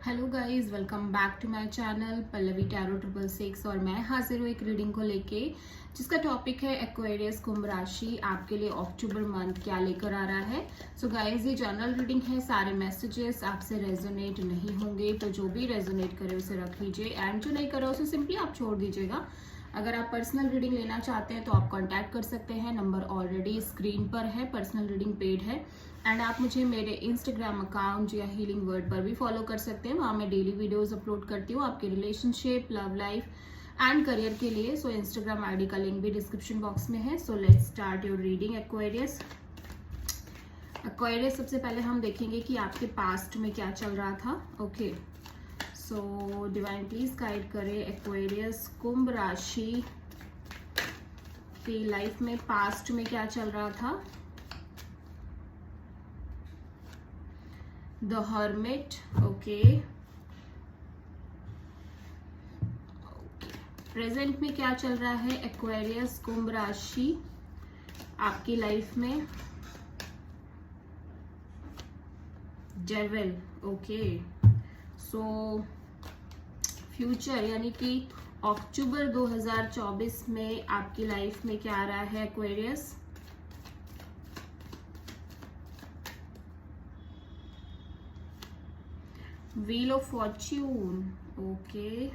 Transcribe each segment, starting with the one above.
Hello guys, welcome back to my channel Pallavi tarot 666 और मैं हाजिर हूँ एक रीडिंग को लेके जिसका टॉपिक है एक्वेरियस कुंभ राशि आपके लिए अक्टूबर मंथ क्या लेकर आ रहा है। सो गाइस, ये जनरल रीडिंग है, सारे मैसेजेस आपसे रेजोनेट नहीं होंगे, तो जो भी रेजोनेट करे उसे रख लीजिए एंड जो नहीं करे उसे सिंपली आप छोड़ दीजिएगा। अगर आप पर्सनल रीडिंग लेना चाहते हैं तो आप कांटेक्ट कर सकते हैं, नंबर ऑलरेडी स्क्रीन पर है, पर्सनल रीडिंग पेड है। एंड आप मुझे मेरे इंस्टाग्राम अकाउंट या हीलिंग वर्ड पर भी फॉलो कर सकते हैं, वहाँ मैं डेली वीडियोस अपलोड करती हूँ आपके relationship, love life and career के लिए। सो इंस्टाग्राम आईडी का लिंक भी डिस्क्रिप्शन बॉक्स में है। So let's start your reading Aquarius. Aquarius, सबसे पहले हम देखेंगे कि आपके पास्ट में क्या चल रहा था। Okay, so divine please guide करे एक्वेरियस कुंभ राशि की लाइफ में पास्ट में क्या चल रहा था। The hermit, okay. प्रेजेंट में क्या चल रहा है एक्वेरियस कुंभ राशि आपकी लाइफ में। Devil, okay. सो फ्यूचर यानी कि अक्टूबर 2024 में आपकी लाइफ में क्या आ रहा है Aquarius. Wheel of fortune, okay.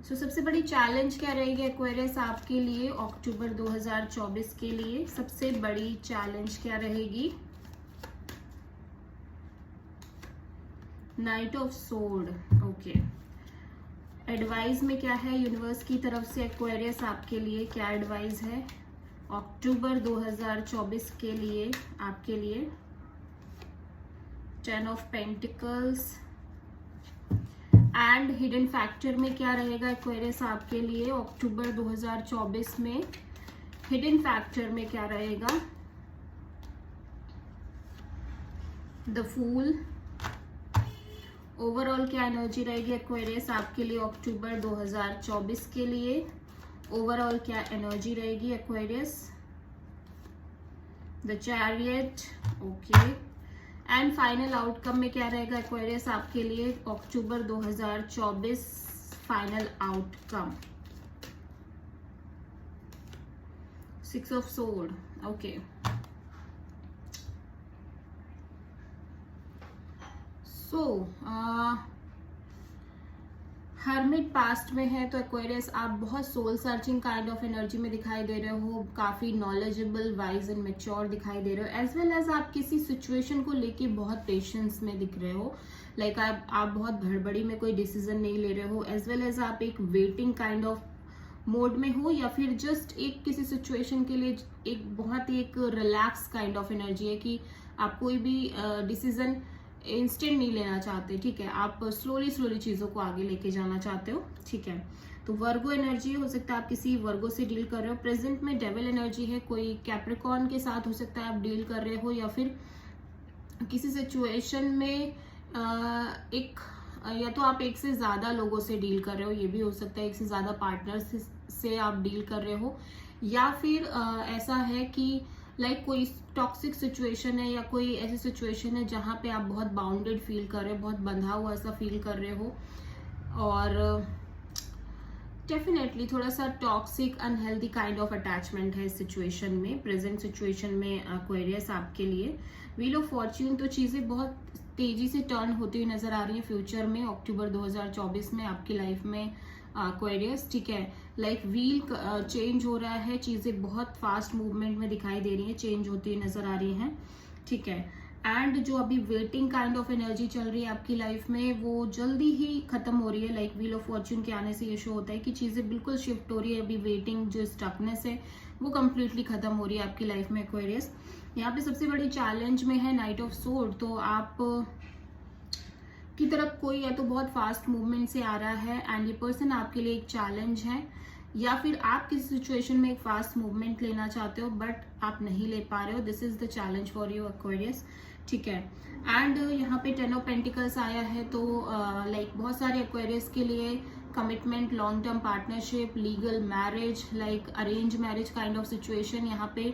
So सबसे बड़ी चैलेंज क्या रहेगी एक्वेरियस आपके लिए अक्टूबर 2024 के लिए। सबसे बड़ी चैलेंज क्या रहेगी। Night of sword, okay. Advice में क्या है यूनिवर्स की तरफ से एक्वेरियस आपके लिए, क्या एडवाइस है अक्टूबर 2024 के लिए आपके लिए। 10 of pentacles and hidden factor में क्या रहेगा एक्वेरियस आपके लिए अक्टूबर 2024 में। हिडन फैक्टर में क्या रहेगा। The fool. ओवरऑल क्या एनर्जी रहेगी एक्वेरियस आपके लिए अक्टूबर 2024 के लिए। ओवरऑल क्या एनर्जी रहेगी Aquarius. The chariot, okay. And final outcome में क्या रहेगा एक्वेरियस आपके लिए October 2024 final outcome. 6 of sword, okay. So hermit past में है तो एक्वेरियस आप बहुत soul searching kind of energy में दिखाई दे रहे हो, काफी नॉलेजेबल, वाइज एंड मेच्योर दिखाई दे रहे हो। एज वेल एज आप किसी सिचुएशन को लेके बहुत पेशेंस में दिख रहे हो, लाइक आप बहुत हड़बड़ी में कोई डिसीजन नहीं ले रहे हो। एज वेल एज आप एक वेटिंग काइंड ऑफ मोड में हो, या फिर जस्ट एक किसी सिचुएशन के लिए एक बहुत ही एक रिलैक्स काइंड ऑफ एनर्जी है कि आप कोई भी डिसीजन इंस्टेंट नहीं लेना चाहते, ठीक है। आप स्लोली स्लोली चीजों को आगे लेके जाना चाहते हो, ठीक है। तो वर्गो एनर्जी हो सकता है, आप किसी वर्गो से डील कर रहे हो। प्रेजेंट में डेविल एनर्जी है, कोई कैप्रिकॉर्न के साथ हो सकता है आप डील कर रहे हो, या फिर किसी सिचुएशन में या तो आप एक से ज्यादा लोगों से डील कर रहे हो, ये भी हो सकता है एक से ज्यादा पार्टनर से आप डील कर रहे हो, या फिर ऐसा है कि लाइक कोई टॉक्सिक सिचुएशन है या कोई ऐसी सिचुएशन है जहां पे आप बहुत बाउंडेड फील कर रहे हो, बहुत बंधा हुआ ऐसा फील कर रहे हो, और डेफिनेटली थोड़ा सा toxic unhealthy kind of attachment है इस सिचुएशन में, प्रेजेंट सिचुएशन में एक्वेरियस आपके लिए। व्हील ऑफ फॉर्च्यून, तो चीजें बहुत तेजी से टर्न होती हुई नजर आ रही है फ्यूचर में अक्टूबर 2024 में आपकी लाइफ में एक्वेरियस, ठीक है। लाइक व्हील चेंज हो रहा है, चीजें बहुत फास्ट मूवमेंट में दिखाई दे रही है, चेंज होती हुई नजर आ रही हैं, ठीक है। एंड जो अभी वेटिंग काइंड ऑफ एनर्जी चल रही है आपकी लाइफ में वो जल्दी ही खत्म हो रही है। लाइक व्हील ऑफ फॉर्च्यून के आने से ये शो होता है कि चीजें बिल्कुल शिफ्ट हो रही है, अभी वेटिंग जो स्टकनेस है वो कंप्लीटली खत्म हो रही है आपकी लाइफ में एक्वेरियस। यहाँ पे सबसे बड़ी चैलेंज में है नाइट ऑफ सोर्ड, तो आप की तरफ कोई या तो बहुत फास्ट मूवमेंट से आ रहा है एंड ये पर्सन आपके लिए एक चैलेंज है, या फिर आप किसी सिचुएशन में एक फास्ट मूवमेंट लेना चाहते हो बट आप नहीं ले पा रहे हो। This is the challenge for you Aquarius, ठीक है। एंड यहाँ पे 10 ऑफ पेंटिकल्स आया है, तो लाइक बहुत सारे एक्वेरियस के लिए commitment, long term partnership, legal marriage, like arrange marriage kind of situation यहाँ पे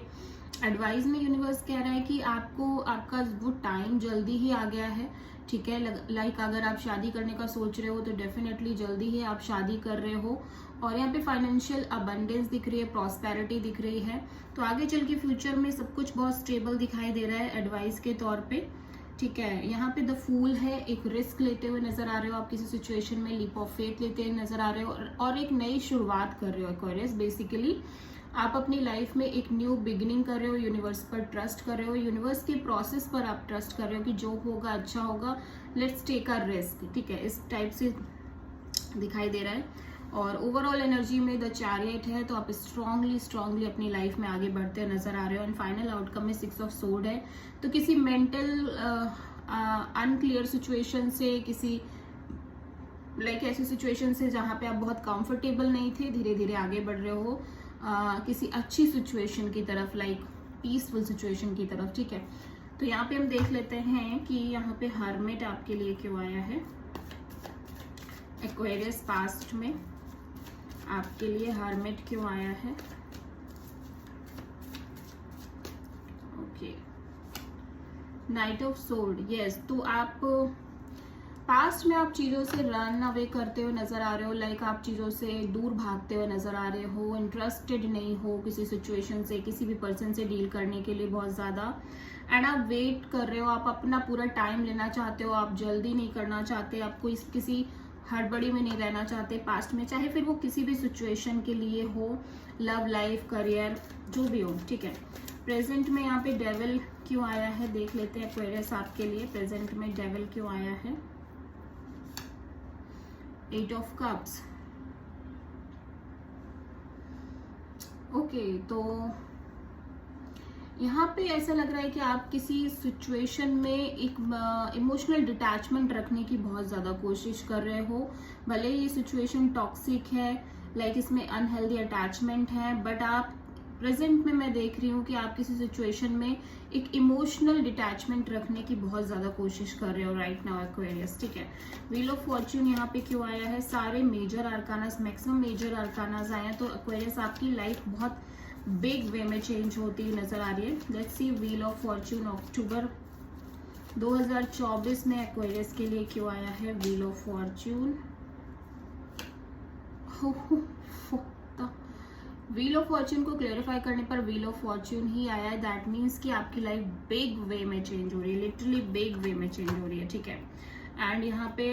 एडवाइस में यूनिवर्स कह रहा है कि आपको आपका वो टाइम जल्दी ही आ गया है, ठीक है। लाइक अगर आप शादी करने का सोच रहे हो तो डेफिनेटली जल्दी ही आप शादी कर रहे हो। और यहाँ पे फाइनेंशियल अबंडेंस दिख रही है, प्रॉस्पेरिटी दिख रही है। तो आगे चल के फ्यूचर में सब कुछ बहुत स्टेबल दिखाई दे रहा है एडवाइस के तौर पे, ठीक है। यहाँ पे द फूल है, एक रिस्क लेते हुए नजर आ रहे हो आप किसी सिचुएशन में, लीप ऑफ फेथ लेते हुए नजर आ रहे हो और एक नई शुरुआत कर रहे हो एक्वेरियस। बेसिकली आप अपनी लाइफ में एक न्यू बिगिनिंग कर रहे हो, यूनिवर्स पर ट्रस्ट कर रहे हो, यूनिवर्स के प्रोसेस पर आप ट्रस्ट कर रहे हो कि जो होगा अच्छा होगा, लेट्स टेक अ रिस्क, ठीक है। इस टाइप से दिखाई दे रहा है। और ओवरऑल एनर्जी में द चैरियट है, तो आप स्ट्रांगली अपनी लाइफ में आगे बढ़ते नजर आ रहे हो। एंड फाइनल आउटकम में 6 ऑफ सोर्ड है। तो किसी मेंटल अनक्लियर सिचुएशन से, किसी लाइक ऐसी सिचुएशन से जहां पे आप बहुत कंफर्टेबल नहीं थे, धीरे धीरे आगे बढ़ रहे हो किसी अच्छी सिचुएशन की तरफ, लाइक पीसफुल सिचुएशन की तरफ, ठीक है। तो यहाँ पे हम देख लेते हैं कि यहाँ पे हर्मिट आपके लिए क्यों आया है। एक्वेरियस पास्ट में आपके लिए हर्मिट क्यों आया है। Okay, night of sword, yes. तो आप पास्ट में आप चीज़ों से रन अवे करते हुए नजर आ रहे हो, लाइक आप चीज़ों से दूर भागते हुए नजर आ रहे हो, इंटरेस्टेड नहीं हो किसी सिचुएशन से, किसी भी पर्सन से डील करने के लिए बहुत ज़्यादा। एंड आप वेट कर रहे हो, आप अपना पूरा टाइम लेना चाहते हो, आप जल्दी नहीं करना चाहते, आपको किसी हड़बड़ी में नहीं रहना चाहते पास्ट में, चाहे फिर वो किसी भी सिचुएशन के लिए हो, लव लाइफ, करियर, जो भी हो, ठीक है। प्रेजेंट में यहाँ पे डेविल क्यों आया है, देख लेते हैं एक्वेरियस आपके लिए प्रेजेंट में डेविल क्यों आया है। 8 ऑफ कप्स, ओके। तो यहाँ पे ऐसा लग रहा है कि आप किसी सिचुएशन में एक इमोशनल डिटैचमेंट रखने की बहुत ज़्यादा कोशिश कर रहे हो। भले ये सिचुएशन टॉक्सिक है, लाइक इसमें अनहेल्दी अटैचमेंट है, बट आप प्रेजेंट में मैं देख रही हूँ कि आप किसी सिचुएशन में एक इमोशनल डिटैचमेंट रखने की बहुत ज़्यादा कोशिश कर रहे हो राइट नाउ एक्वेरियस, ठीक है। व्हील ऑफ फॉर्च्यून यहाँ पे क्यों आया है। सारे मेजर आर्कानास, मैक्सिमम मेजर आर्कानास आए हैं। तो एक्वेरियस आपकी लाइफ बहुत बिग वे में चेंज होती हुई नजर आ रही है। Let's see wheel of fortune October 2024 में एक्वेरियस के लिए क्यों आया है। Wheel of fortune, wheel of fortune को क्लेरिफाई करने पर व्हील ऑफ फॉर्च्यून ही आया है। दैट मीन्स कि आपकी लाइफ बिग वे में चेंज हो रही है, लिटरली बिग वे में चेंज हो रही है, ठीक है। एंड यहाँ पे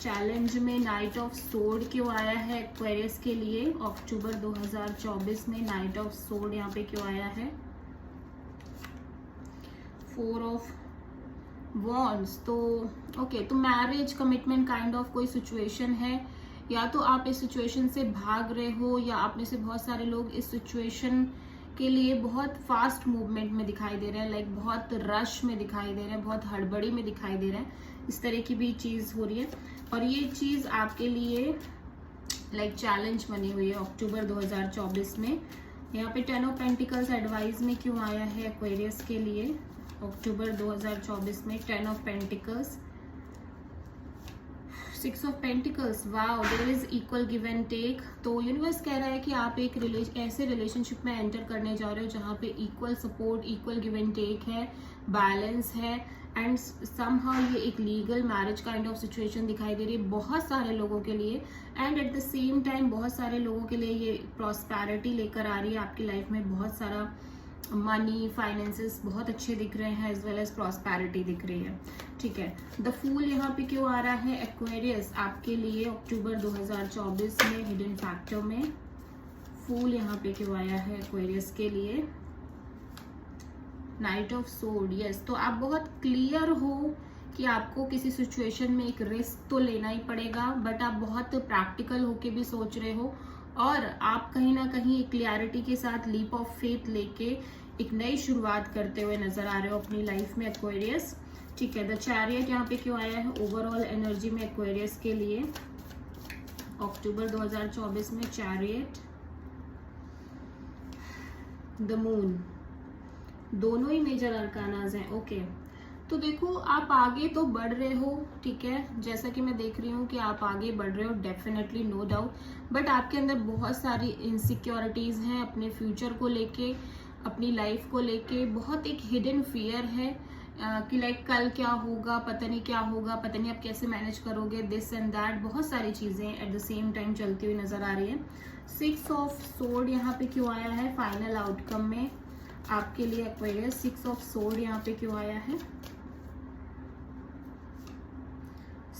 चैलेंज में नाइट ऑफ सोर्ड क्यों आया है एक्वेरियस के लिए अक्टूबर 2024 में। नाइट ऑफ सोर्ड यहाँ पे क्यों आया है। 4 ऑफ वॉन्ड्स, तो ओके, तो मैरिज, कमिटमेंट काइंड ऑफ कोई सिचुएशन है, या तो आप इस सिचुएशन से भाग रहे हो, या आप में से बहुत सारे लोग इस सिचुएशन के लिए बहुत फास्ट मूवमेंट में दिखाई दे रहे हैं, लाइक बहुत रश में दिखाई दे रहे हैं, बहुत हड़बड़ी में दिखाई दे रहे हैं। इस तरह की भी चीज हो रही है, और ये चीज आपके लिए लाइक चैलेंज बनी हुई है अक्टूबर 2024 में। यहाँ पे 10 ऑफ पेंटिकल्स एडवाइस में क्यों आया है एक्वेरियस के लिए अक्टूबर 2024 में। 10 of pentacles, 6 of pentacles, wow, there is equal give and take. तो यूनिवर्स कह रहा है कि आप एक ऐसे रिलेशनशिप में एंटर करने जा रहे हो जहाँ पे equal support, equal give and take है, बैलेंस है, एंड समहाउ ये एक legal marriage kind of situation दिखाई दे रही है बहुत सारे लोगों के लिए। And at the same time बहुत सारे लोगों के लिए ये प्रॉस्पेरिटी लेकर आ रही है आपकी लाइफ में। बहुत सारा मनी, फाइनेंसेस बहुत अच्छे दिख रहे हैं, एज वेल एज प्रॉस्पेरिटी दिख रही है, ठीक है। द फूल यहाँ पे क्यों आ रहा है एक्वेरियस आपके लिए अक्टूबर 2024 में हिडन फैक्टर में। फूल यहाँ पे क्यों आया है एक्वेरियस के लिए। Night of sword, yes. तो आप बहुत क्लियर हो कि आपको किसी सिचुएशन में एक रिस्क तो लेना ही पड़ेगा, बट आप बहुत प्रैक्टिकल होके भी सोच रहे हो, और आप कहीं ना कहीं एक क्लियरिटी के साथ लीप ऑफ फेथ लेके एक नई शुरुआत करते हुए नजर आ रहे हो अपनी लाइफ में एक्वेरियस, ठीक है। द चैरियट यहाँ पे क्यों आया है ओवरऑल एनर्जी में एक्वेरियस के लिए अक्टूबर 2024 में। चैरियट, द मून, दोनों ही मेजर अरकानाज हैं, ओके। तो देखो आप आगे तो बढ़ रहे हो, ठीक है, जैसा कि मैं देख रही हूँ कि आप आगे बढ़ रहे हो, डेफिनेटली, नो डाउट, बट आपके अंदर बहुत सारी इनसिक्योरिटीज हैं अपने फ्यूचर को लेके। अपनी लाइफ को लेके बहुत एक हिडन फियर है कि लाइक कल क्या होगा, पता नहीं क्या होगा, पता नहीं आप कैसे मैनेज करोगे, दिस एंड दैट, बहुत सारी चीजें एट द सेम टाइम चलती हुई नजर आ रही है। 6 ऑफ सोर्ड यहाँ पे क्यों आया है फाइनल आउटकम में आपके लिए एक्वेरियस? 6 ऑफ सोर्ड यहाँ पे क्यों आया है?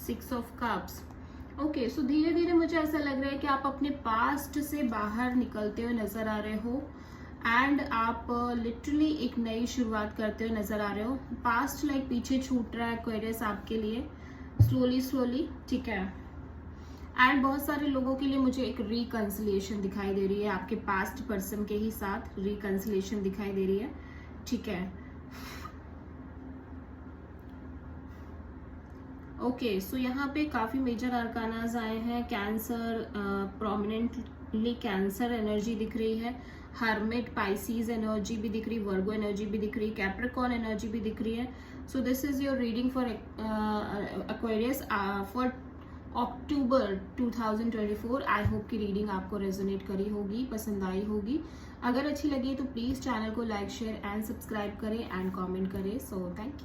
6 ऑफ कप्स। ओके, सो धीरे धीरे मुझे ऐसा लग रहा है कि आप अपने पास्ट से बाहर निकलते हुए नजर आ रहे हो एंड आप लिटरली एक नई शुरुआत करते हुए नजर आ रहे हो। पास्ट लाइक पीछे छूट रहा है एक्वेरियस आपके लिए स्लोली स्लोली, ठीक है। एंड बहुत सारे लोगों के लिए मुझे एक रिकंसिलिएशन दिखाई दे रही है, आपके पास्ट पर्सन के ही साथ रिकंसिलिएशन दिखाई दे रही है, ठीक है। ओके, सो यहाँ पे काफी मेजर आर्कानाज आए हैं। कैंसर, प्रोमिनेंटली कैंसर एनर्जी दिख रही है, हर्मिट पाइसीज एनर्जी भी दिख रही, वर्गो एनर्जी भी दिख रही, कैप्रिकॉर्न एनर्जी भी दिख रही है। So this is your reading for Aquarius for October 2024। I hope की रीडिंग आपको रेजोनेट करी होगी, पसंद आई होगी। अगर अच्छी लगी तो प्लीज चैनल को लाइक, शेयर एंड सब्सक्राइब करें एंड कमेंट करें। So thank you.